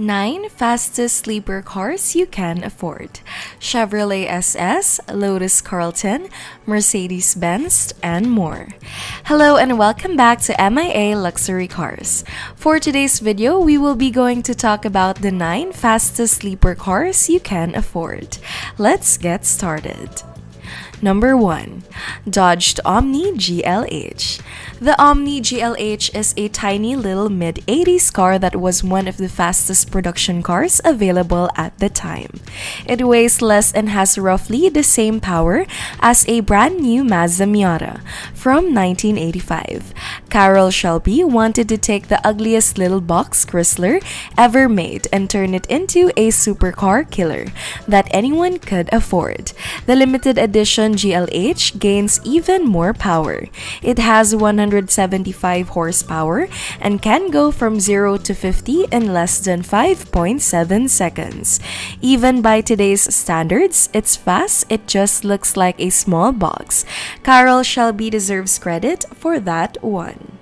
9 fastest sleeper cars you can afford. Chevrolet SS, Lotus Carlton, Mercedes-Benz, and more. Hello and welcome back to MIA Luxury Cars. For today's video, we will be going to talk about the 9 fastest sleeper cars you can afford. Let's get started. Number 1. Dodge Omni GLH. The Omni GLH is a tiny little mid-80s car that was one of the fastest production cars available at the time. It weighs less and has roughly the same power as a brand new Mazda Miata from 1985. Carroll Shelby wanted to take the ugliest little box Chrysler ever made and turn it into a supercar killer that anyone could afford. The limited edition GLH gains even more power. It has 175 horsepower and can go from 0 to 50 in less than 5.7 seconds. Even by today's standards, it's fast, it just looks like a small box. Carroll Shelby deserves credit for that one.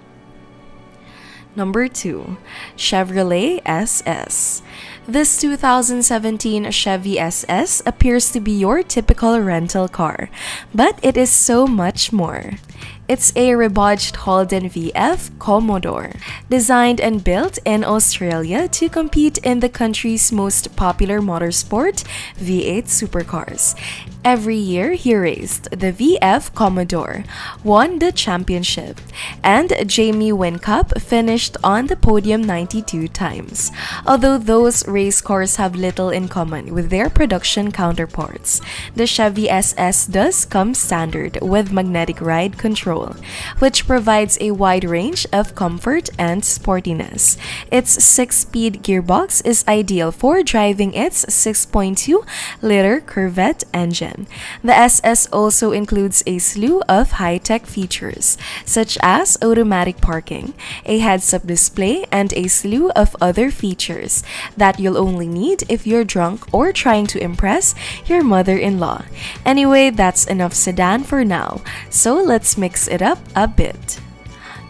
Number 2. Chevrolet SS. This 2017 Chevy SS appears to be your typical rental car, but it is so much more. It's a rebadged Holden VF Commodore, designed and built in Australia to compete in the country's most popular motorsport, V8 supercars. Every year, he raced the VF Commodore, won the championship, and Jamie Whincup finished on the podium 92 times. Although those race cars have little in common with their production counterparts, the Chevy SS does come standard with magnetic ride control, which provides a wide range of comfort and sportiness. Its 6-speed gearbox is ideal for driving its 6.2-liter Corvette engine. The SS also includes a slew of high-tech features, such as automatic parking, a heads-up display, and a slew of other features that you'll only need if you're drunk or trying to impress your mother-in-law. Anyway, that's enough sedan for now, so let's mix it up a bit.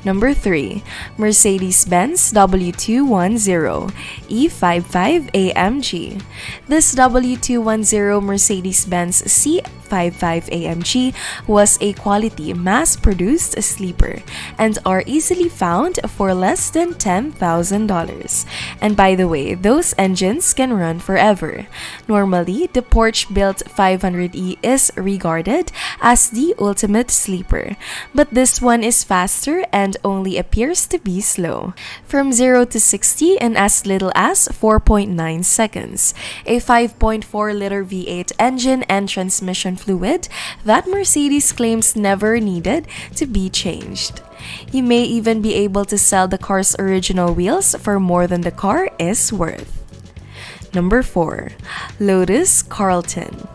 Number 3. Mercedes-Benz W210 E55 AMG. This W210 Mercedes-Benz C55 AMG was a quality mass-produced sleeper and are easily found for less than $10,000. And by the way, those engines can run forever. Normally, the Porsche-built 500E is regarded as the ultimate sleeper, but this one is faster and only appears to be slow. From 0 to 60 in as little as 4.9 seconds. A 5.4-liter V8 engine and transmission fluid that Mercedes claims never needed to be changed. You may even be able to sell the car's original wheels for more than the car is worth. Number 4. Lotus Carlton.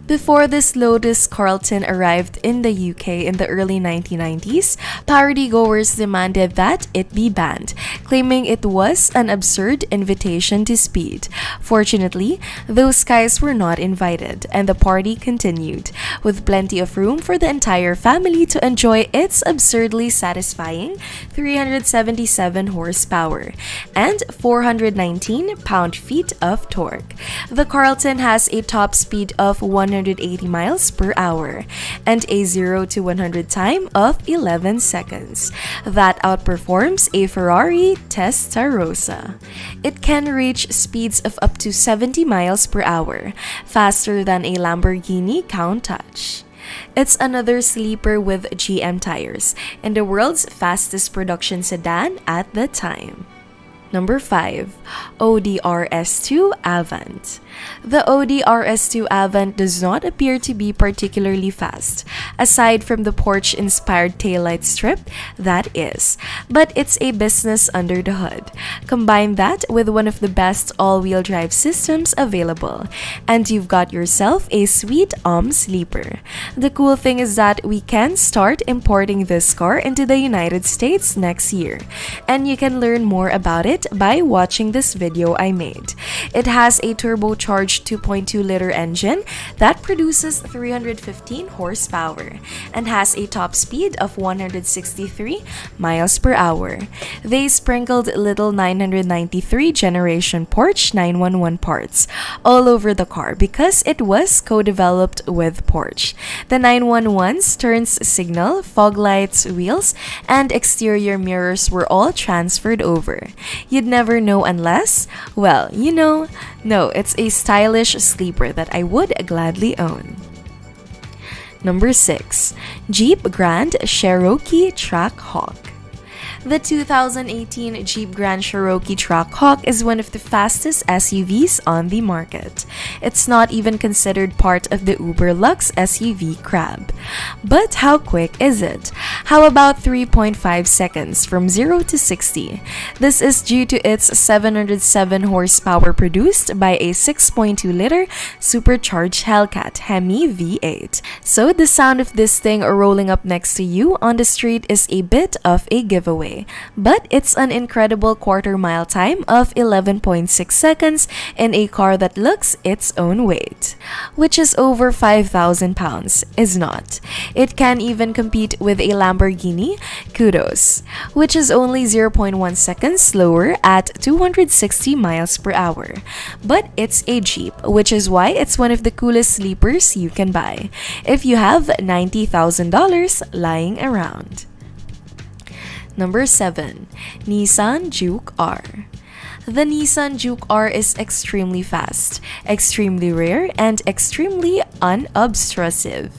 Before this Lotus Carlton arrived in the UK in the early 1990s, party-goers demanded that it be banned, claiming it was an absurd invitation to speed. Fortunately, those guys were not invited, and the party continued, with plenty of room for the entire family to enjoy its absurdly satisfying 377 horsepower and 419 pound-feet of torque. The Carlton has a top speed of 180 miles per hour and a 0 to 100 time of 11 seconds. That outperforms a Ferrari Testarossa. It can reach speeds of up to 70 miles per hour, faster than a Lamborghini Countach. It's another sleeper with GM tires and the world's fastest production sedan at the time. Number 5. Audi RS2 Avant. The Audi RS2 Avant does not appear to be particularly fast, aside from the Porsche-inspired taillight strip that is, but it's a business under the hood. Combine that with one of the best all-wheel drive systems available, and you've got yourself a sweet sleeper. The cool thing is that we can start importing this car into the United States next year, and you can learn more about it it by watching this video I made. It has a turbocharged 2.2-liter engine that produces 315 horsepower and has a top speed of 163 miles per hour. They sprinkled little 993 generation Porsche 911 parts all over the car because it was co-developed with Porsche. The 911's turns signal, fog lights, wheels, and exterior mirrors were all transferred over. You'd never know unless, well, you know, no, it's a stylish sleeper that I would gladly own. Number 6. Jeep Grand Cherokee TrackHawk. The 2018 Jeep Grand Cherokee TrackHawk is one of the fastest SUVs on the market. It's not even considered part of the uber luxe SUV crab. But how quick is it? How about 3.5 seconds from 0 to 60? This is due to its 707 horsepower produced by a 6.2-liter supercharged Hellcat Hemi V8. So the sound of this thing rolling up next to you on the street is a bit of a giveaway. But it's an incredible quarter-mile time of 11.6 seconds in a car that looks its own weight, which is over 5,000 pounds, is not. It can even compete with a Lamborghini, kudos, which is only 0.1 seconds slower at 260 miles per hour. But it's a Jeep, which is why it's one of the coolest sleepers you can buy if you have $90,000 lying around. Number 7. Nissan JUKE-R. The Nissan JUKE-R is extremely fast, extremely rare, and extremely unobtrusive.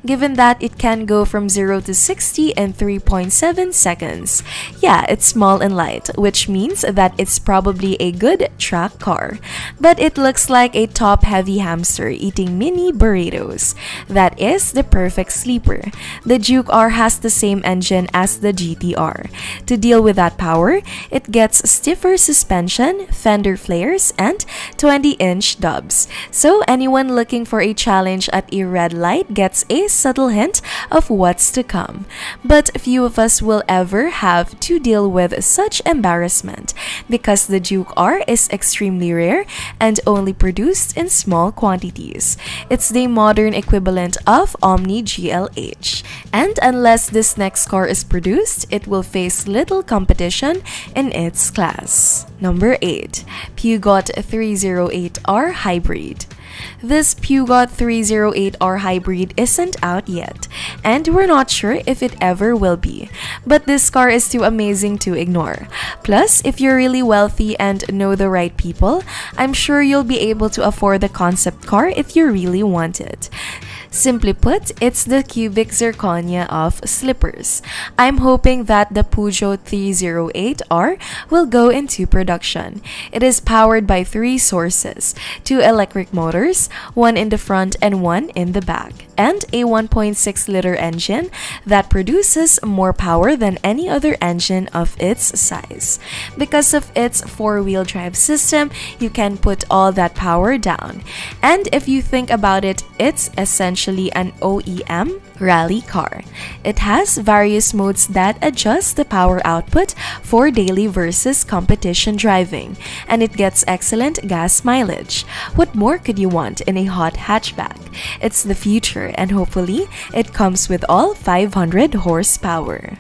Given that it can go from 0 to 60 in 3.7 seconds. Yeah, it's small and light, which means that it's probably a good track car. But it looks like a top-heavy hamster eating mini burritos. That is the perfect sleeper. The JUKE-R has the same engine as the GT-R. To deal with that power, it gets stiffer suspension, fender flares, and 20-inch dubs. So anyone looking for a challenge at a red light gets a subtle hint of what's to come. But few of us will ever have to deal with such embarrassment because the JUKE-R is extremely rare and only produced in small quantities. It's the modern equivalent of Omi GLH. And unless this next car is produced, it will face little competition in its class. Number 8. Peugeot 308R Hybrid. This Peugeot 308R Hybrid isn't out yet, and we're not sure if it ever will be. But this car is too amazing to ignore. Plus, if you're really wealthy and know the right people, I'm sure you'll be able to afford the concept car if you really want it. Simply put, it's the cubic zirconia of slippers. I'm hoping that the Peugeot 308R will go into production. It is powered by 3 sources, 2 electric motors, 1 in the front and 1 in the back, and a 1.6-liter engine that produces more power than any other engine of its size. Because of its 4-wheel drive system, you can put all that power down. And if you think about it, it's essentially an OEM rally car. It has various modes that adjust the power output for daily versus competition driving, and it gets excellent gas mileage. What more could you want in a hot hatchback? It's the future, and hopefully it comes with all 500 horsepower.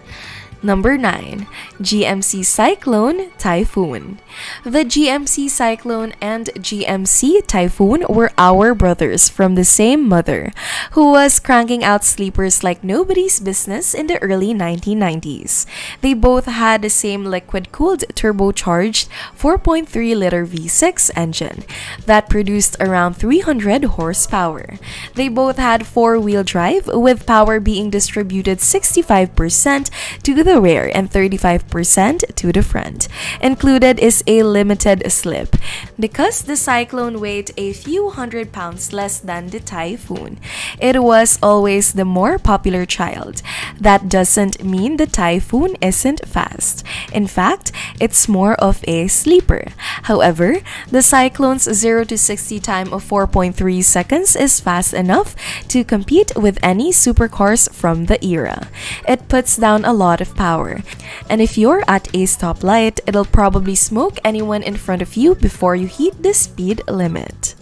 Number 9. GMC Syclone Typhoon. The GMC Syclone and GMC Typhoon were our brothers from the same mother, who was cranking out sleepers like nobody's business in the early 1990s. They both had the same liquid-cooled turbocharged 4.3-liter V6 engine that produced around 300 horsepower. They both had 4-wheel drive, with power being distributed 65% to the rear and 35% to the front. Included is a limited slip. Because the Syclone weighed a few hundred pounds less than the Typhoon, it was always the more popular child. That doesn't mean the Typhoon isn't fast. In fact, it's more of a sleeper. However, the Syclone's 0 to 60 time of 4.3 seconds is fast enough to compete with any supercars from the era. It puts down a lot of power, and if you're at a stoplight, it'll probably smoke anyone in front of you before you hit the speed limit.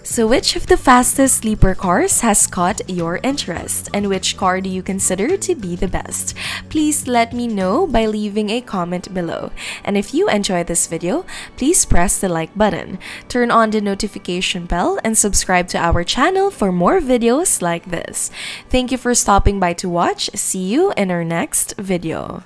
So which of the fastest sleeper cars has caught your interest, and which car do you consider to be the best? Please let me know by leaving a comment below. And if you enjoyed this video, please press the like button, turn on the notification bell, and subscribe to our channel for more videos like this. Thank you for stopping by to watch. See you in our next video.